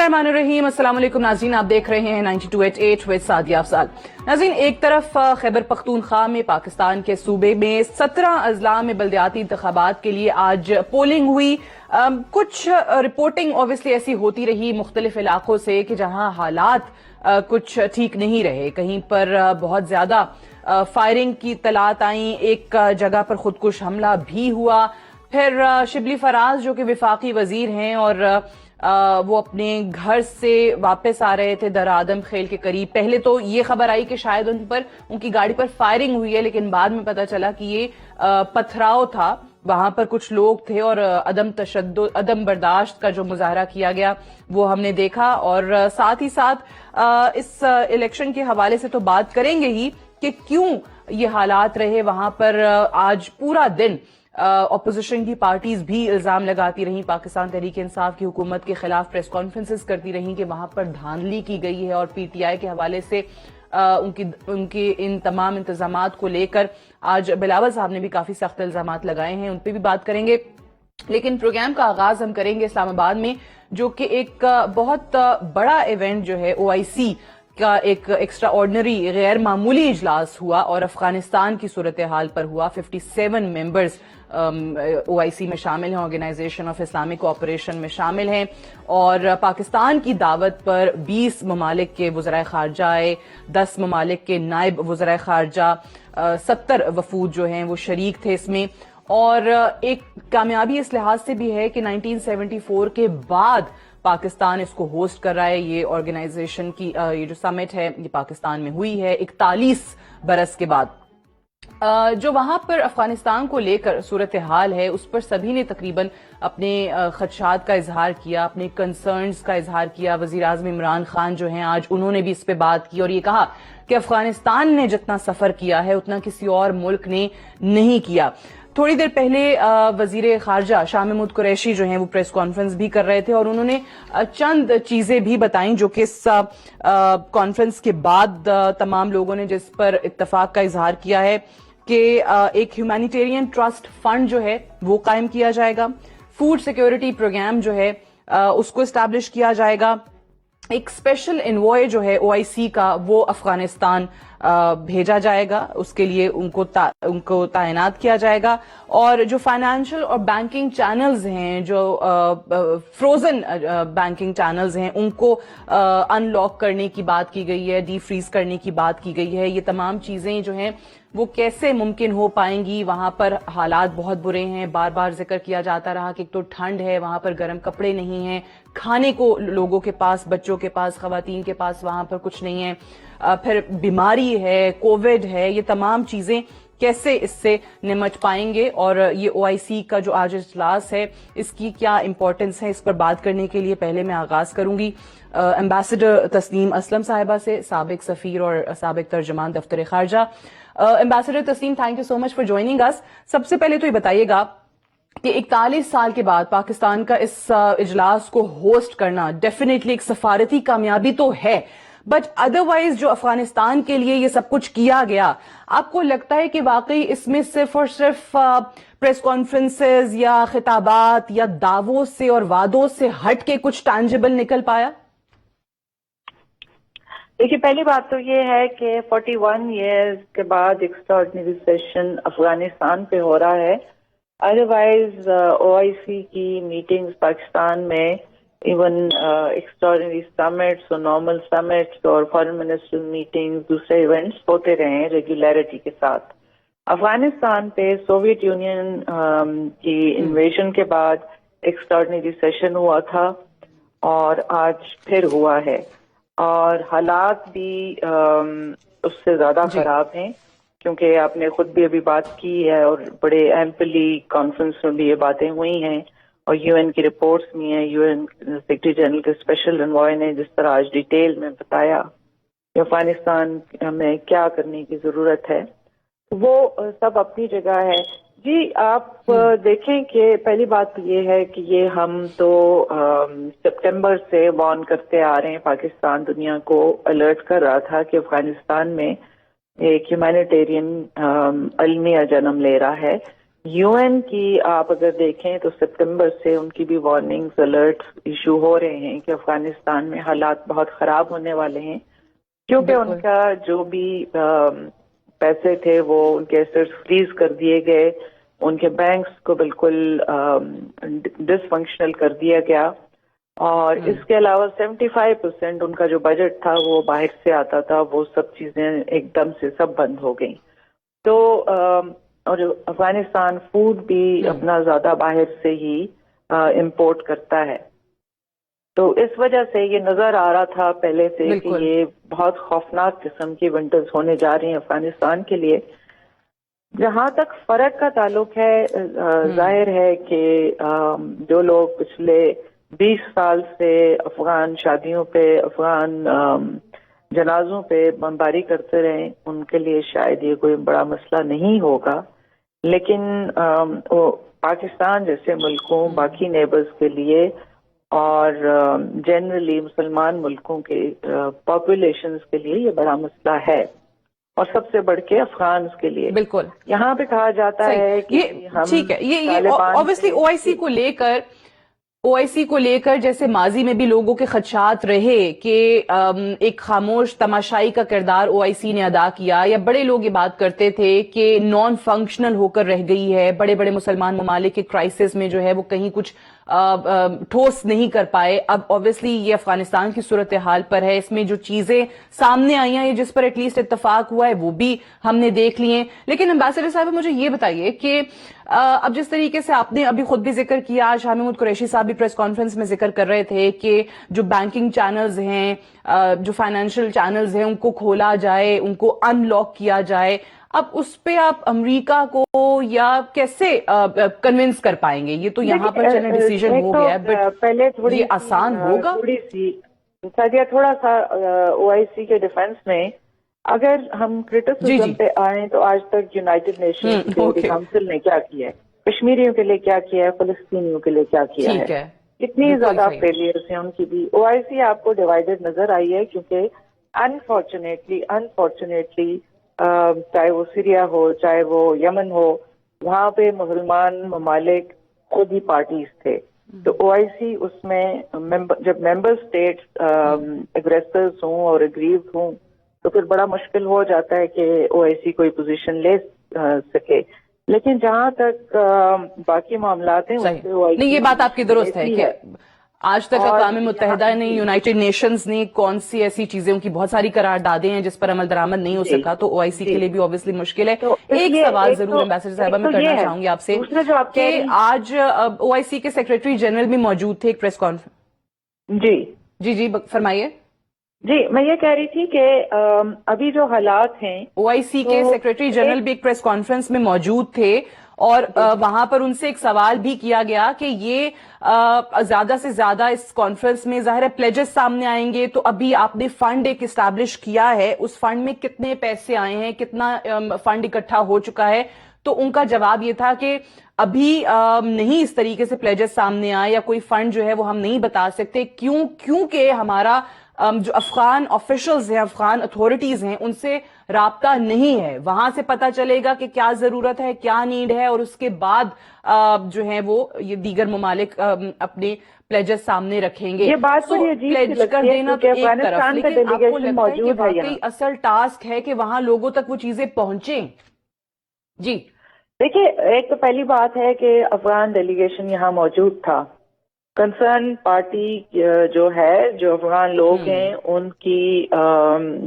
बिस्मिल्लाहिर्रहमानिर्रहीम। अस्सलाम वालेकुम नाज़रीन, आप देख रहे हैं 92.8 विद सादिया अफजाल। नाज़रीन, एक तरफ खैबर पख्तूनख्वा में पाकिस्तान के सूबे में 17 अजला में बल्दियाती इंतखाबात के लिए आज पोलिंग हुई। कुछ रिपोर्टिंग ऑब्वियसली ऐसी होती रही मुख्तलिफ इलाकों से कि जहां हालात कुछ ठीक नहीं रहे, कहीं पर बहुत ज्यादा फायरिंग की तलात आई, एक जगह पर खुदकुश हमला भी हुआ। फिर शिबली फराज जो कि विफाकी वजीर हैं और वो अपने घर से वापस आ रहे थे दर आदम खेल के करीब, पहले तो ये खबर आई कि शायद उनकी गाड़ी पर फायरिंग हुई है, लेकिन बाद में पता चला कि ये पथराव था। वहां पर कुछ लोग थे और अदम बर्दाश्त का जो मुजाहरा किया गया वो हमने देखा। और साथ ही साथ इस इलेक्शन के हवाले से तो बात करेंगे ही कि क्यों ये हालात रहे वहां पर। आज पूरा दिन अपोजिशन की पार्टीज भी इल्जाम लगाती रहीं, पाकिस्तान तहरीक इंसाफ की हुकूमत के खिलाफ प्रेस कॉन्फ्रेंसेस करती रहीं कि वहां पर धांधली की गई है। और पीटीआई के हवाले से उनकी इन तमाम इंतजामात को लेकर आज बिलावल साहब ने भी काफी सख्त इल्जामात लगाए हैं, उन पर भी बात करेंगे। लेकिन प्रोग्राम का आगाज हम करेंगे इस्लामाबाद में, जो कि एक बहुत बड़ा इवेंट जो है OIC का एक एक्स्ट्रा ऑर्डिनरी गैर मामूली इजलास हुआ और अफगानिस्तान की सूरत हाल पर हुआ। 57 मेंबर्स OIC में शामिल हैं, ऑर्गेनाइजेशन ऑफ इस्लामिक कोऑपरेशन में शामिल हैं, और पाकिस्तान की दावत पर 20 ममालिक के वज़राए खारजा आए, 10 ममालिक के नायब वज़राए खारजा, 70 वफूद जो हैं वो शरीक थे इसमें। और एक कामयाबी इस लिहाज से भी है कि 1974 के बाद पाकिस्तान इसको होस्ट कर रहा है। ये ऑर्गेनाइजेशन की ये जो समिट है ये पाकिस्तान में हुई है 41 बरस के बाद। जो वहां पर अफगानिस्तान को लेकर सूरत हाल है उस पर सभी ने तकरीबन अपने खदशात का इजहार किया, अपने कंसर्न्स का इजहार किया। वजीर आज़म इमरान खान जो हैं आज उन्होंने भी इस पे बात की और ये कहा कि अफगानिस्तान ने जितना सफर किया है उतना किसी और मुल्क ने नहीं किया। थोड़ी देर पहले वजीर खारजा शाह महमूद कुरैशी जो हैं वो प्रेस कॉन्फ्रेंस भी कर रहे थे और उन्होंने चंद चीजें भी बताई जो कि इस कॉन्फ्रेंस के बाद तमाम लोगों ने जिस पर इत्तफाक का इजहार किया है कि एक ह्यूमैनिटेरियन ट्रस्ट फंड जो है वो कायम किया जाएगा, फूड सिक्योरिटी प्रोग्राम जो है उसको इस्टेब्लिश किया जाएगा, एक स्पेशल इनवॉय जो है OIC का वो अफगानिस्तान भेजा जाएगा, उसके लिए उनको तैनात किया जाएगा, और जो फाइनेंशियल और बैंकिंग चैनल्स हैं, जो फ्रोजन बैंकिंग चैनल्स हैं, उनको अनलॉक करने की बात की गई है, डी फ्रीज करने की बात की गई है। ये तमाम चीजें जो हैं वो कैसे मुमकिन हो पाएंगी, वहां पर हालात बहुत बुरे हैं। बार बार जिक्र किया जाता रहा कि एक तो ठंड है, वहां पर गर्म कपड़े नहीं हैं, खाने को लोगों के पास, बच्चों के पास, खवातीन के पास वहां पर कुछ नहीं है, फिर बीमारी है, कोविड है, ये तमाम चीजें कैसे इससे निमट पाएंगे। और ये OIC का जो आज इजलास है इसकी क्या इंपॉर्टेंस है, इस पर बात करने के लिए पहले मैं आगाज करूंगी एम्बेसडर तस्नीम असलम साहिबा से, साबिक सफीर और साबिक तर्जमान दफ्तर खारजा। Ambassador Tasneem, thank you so much for joining us. सबसे पहले तो ये बताइएगा कि 41 साल के बाद पाकिस्तान का इस इजलास को होस्ट करना डेफिनेटली एक सफारती कामयाबी तो है, बट अदरवाइज जो अफगानिस्तान के लिए ये सब कुछ किया गया, आपको लगता है कि वाकई इसमें सिर्फ और सिर्फ प्रेस कॉन्फ्रेंसेस या खिताबात या दावों से और वादों से हट के कुछ टैंजिबल निकल पाया? देखिए, पहली बात तो ये है कि 41 ईयर्स के बाद एक्स्ट्राऑर्डिनरी सेशन अफगानिस्तान पे हो रहा है। अदरवाइज OIC की मीटिंग्स पाकिस्तान में, इवन एक्स्ट्राऑर्डिनरी समिट्स और नॉर्मल समिट्स और फॉरेन मिनिस्टर मीटिंग्स, दूसरे इवेंट्स होते रहे हैं रेगुलरिटी के साथ। अफगानिस्तान पे सोवियत यूनियन की इन्वेजन के बाद एक्स्ट्राऑर्डिनरी सेशन हुआ था और आज फिर हुआ है, और हालात भी उससे ज्यादा खराब हैं, क्योंकि आपने खुद भी अभी बात की है और बड़े एम्पली कॉन्फ्रेंस में भी ये बातें हुई हैं और UN की रिपोर्ट्स भी हैं। UN सेक्रेटरी जनरल के स्पेशल एनवॉय ने जिस तरह आज डिटेल में बताया कि अफगानिस्तान में क्या करने की जरूरत है, वो सब अपनी जगह है। जी, आप देखें कि पहली बात तो ये है कि ये हम तो सितंबर से वार्न करते आ रहे हैं, पाकिस्तान दुनिया को अलर्ट कर रहा था कि अफगानिस्तान में एक ह्यूमैनिटेरियन अलमिया जन्म ले रहा है, यूएन की आप अगर देखें तो सितंबर से उनकी भी वार्निंग्स अलर्ट इशू हो रहे हैं कि अफगानिस्तान में हालात बहुत खराब होने वाले हैं, क्योंकि उनका जो भी पैसे थे वो उनके एसेट्स फ्रीज कर दिए गए, उनके बैंक्स को बिल्कुल डिसफंक्शनल कर दिया गया, और इसके अलावा 75% उनका जो बजट था वो बाहर से आता था, वो सब चीजें एकदम से सब बंद हो गई। तो और अफगानिस्तान फूड भी अपना ज्यादा बाहर से ही इंपोर्ट करता है। तो इस वजह से ये नजर आ रहा था पहले से कि ये बहुत खौफनाक किस्म की विंटर्स होने जा रही हैं अफगानिस्तान के लिए। जहां तक फर्क का ताल्लुक है, जाहिर है कि जो लोग पिछले 20 साल से अफगान शादियों पे, अफगान जनाजों पे बमबारी करते रहे, उनके लिए शायद ये कोई बड़ा मसला नहीं होगा, लेकिन पाकिस्तान जैसे मुल्कों, बाकी नेबर्स के लिए और जनरली मुसलमान मुल्कों के पॉपुलेशंस के लिए ये बड़ा मसला है, और सबसे बढ़ के अफगान के लिए। बिल्कुल यहाँ पे कहा जाता है कि हम ठीक है, ये ऑब्वियसली ओआईसी को लेकर जैसे माजी में भी लोगों के खदशात रहे कि एक खामोश तमाशाई का किरदार ओआईसी ने अदा किया, या बड़े लोग ये बात करते थे कि नॉन फंक्शनल होकर रह गई है, बड़े बड़े मुसलमान ममालिक के क्राइसिस में जो है वो कहीं कुछ ठोस नहीं कर पाए। अब ऑब्वियसली ये अफगानिस्तान की सूरत हाल पर है, इसमें जो चीजें सामने आई हैं, जिस पर एटलीस्ट इत्तेफाक हुआ है वो भी हमने देख लिए। लेकिन एम्बेसडर साहब मुझे ये बताइए कि अब जिस तरीके से आपने अभी खुद भी जिक्र किया, आज शाह महमूद कुरैशी साहब भी प्रेस कॉन्फ्रेंस में जिक्र कर रहे थे कि जो बैंकिंग चैनल्स हैं, जो फाइनेंशियल चैनल्स हैं, उनको खोला जाए, उनको अनलॉक किया जाए। अब उस पे आप अमेरिका को या कैसे कन्विंस कर पाएंगे? ये तो यहाँ पर चलने डिसीजन हो गया है, बट पहले थोड़ी ये आसान होगा? थोड़ी सी सादिया, थोड़ा सा ओआईसी के डिफेंस में अगर हम क्रिटिसिज्म पे आए तो आज तक यूनाइटेड नेशंस सिक्योरिटी काउंसिल ने क्या किया है, कश्मीरियों के लिए क्या किया है, फलस्तीनियों के लिए क्या किया है, कितनी ज्यादा फेलियर्स हैं उनकी भी। ओआईसी आपको डिवाइडेड नजर आई है, क्योंकि अनफॉर्चुनेटली चाहे वो सीरिया हो, चाहे वो यमन हो, वहां पे मुसलमान ममालिक खुद ही पार्टीज थे। तो ओआईसी उसमें जब मेंबर स्टेट्स एग्रेसर्स हों और एग्रीव्ड हों तो फिर बड़ा मुश्किल हो जाता है कि ओआईसी कोई पोजीशन ले सके। लेकिन जहां तक बाकी मामलात हैं उससे ओआईसी नहीं, ये बात आपकी दुरुस्त है कि आज तक अक़वाम मुत्तहिदा ने, यूनाइटेड नेशंस ने कौन सी ऐसी चीजें, उनकी बहुत सारी करारदादें हैं जिस पर अमल दरामद नहीं हो सका, तो ओआईसी के लिए भी ऑब्वियसली मुश्किल है। तो एक सवाल जरूर एम्बेसडर साहबा मैं करना चाहूंगी आपसे कि आज ओआईसी के सेक्रेटरी जनरल भी मौजूद थे एक प्रेस कॉन्फ्रेंस। जी फरमाइए। जी, मैं ये कह रही थी कि अभी जो हालात हैं, ओआईसी के सेक्रेटरी जनरल भी एक प्रेस कॉन्फ्रेंस में मौजूद थे, और वहां पर उनसे एक सवाल भी किया गया कि ये ज्यादा से ज्यादा इस कॉन्फ्रेंस में जाहिर है प्लेजेस सामने आएंगे, तो अभी आपने फंड एक इस्टेब्लिश किया है, उस फंड में कितने पैसे आए हैं, कितना फंड इकट्ठा हो चुका है? तो उनका जवाब ये था कि अभी नहीं इस तरीके से प्लेजेस सामने आए या कोई फंड जो है वो हम नहीं बता सकते, क्योंकि हमारा जो अफगान ऑफिशियल्स हैं, अफगान अथॉरिटीज हैं, उनसे राब्ता नहीं है। वहां से पता चलेगा कि क्या जरूरत है, क्या नीड है, और उसके बाद जो है वो ये दीगर ममालिक अपने प्लेजेस सामने रखेंगे। ये बात बड़ी अजीब सी लगती है, देना तो एक तरफ, लेकिन आपको लगता है कि वाकई असल टास्क है कि वहां लोगों तक वो चीजें पहुंचे? जी देखिए, एक तो पहली बात है कि अफगान डेलीगेशन यहाँ मौजूद था। कंसर्न पार्टी जो है, जो अफगान लोग हैं, उनकी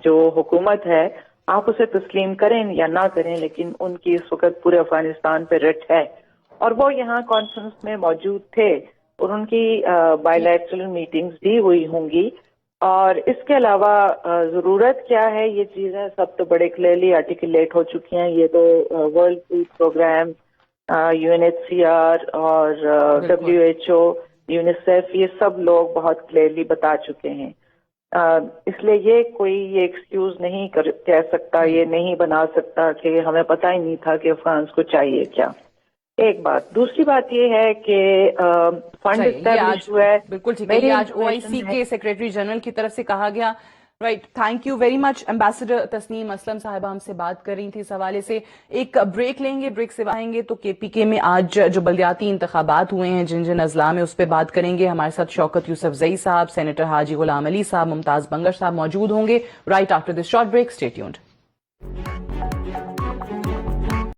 जो हुकूमत है, आप उसे तस्लीम करें या ना करें, लेकिन उनकी इस वक्त पूरे अफगानिस्तान पे रिट है, और वो यहाँ कॉन्फ्रेंस में मौजूद थे, और उनकी बायलैटरल मीटिंग्स भी हुई होंगी। और इसके अलावा जरूरत क्या है, ये चीजें सब तो बड़े क्लियरली आर्टिकुलेट हो चुकी हैं। ये तो वर्ल्ड फूड प्रोग्राम, यूएनएचसीआर और WHO, यूनिसेफ, ये सब लोग बहुत क्लियरली बता चुके हैं। इसलिए ये कोई एक्सक्यूज नहीं कह सकता, ये नहीं बना सकता कि हमें पता ही नहीं था कि अफगान को चाहिए क्या। एक बात। दूसरी बात ये है कि फंड एस्टैब्लिश हुआ है। बिल्कुल ठीक है। आज ओआईसी के सेक्रेटरी जनरल की तरफ से कहा गया right, thank you very much. Ambassador Tasneem Aslam صاحبہ ہم سے بات کر رہی تھی اس حوالے سے. ایک بریک لیں گے، بریک سے آئیں گے تو کے پی کے میں آج جو بلدیاتی انتخابات ہوئے ہیں جن جن اضلاع میں، اس پہ بات کریں گے. ہمارے ساتھ شوکت یوسف زئی صاحب، سینیٹر حاجی غلام علی صاحب، ممتاز بنگش صاحب موجود ہوں گے. Right after this short break, stay tuned.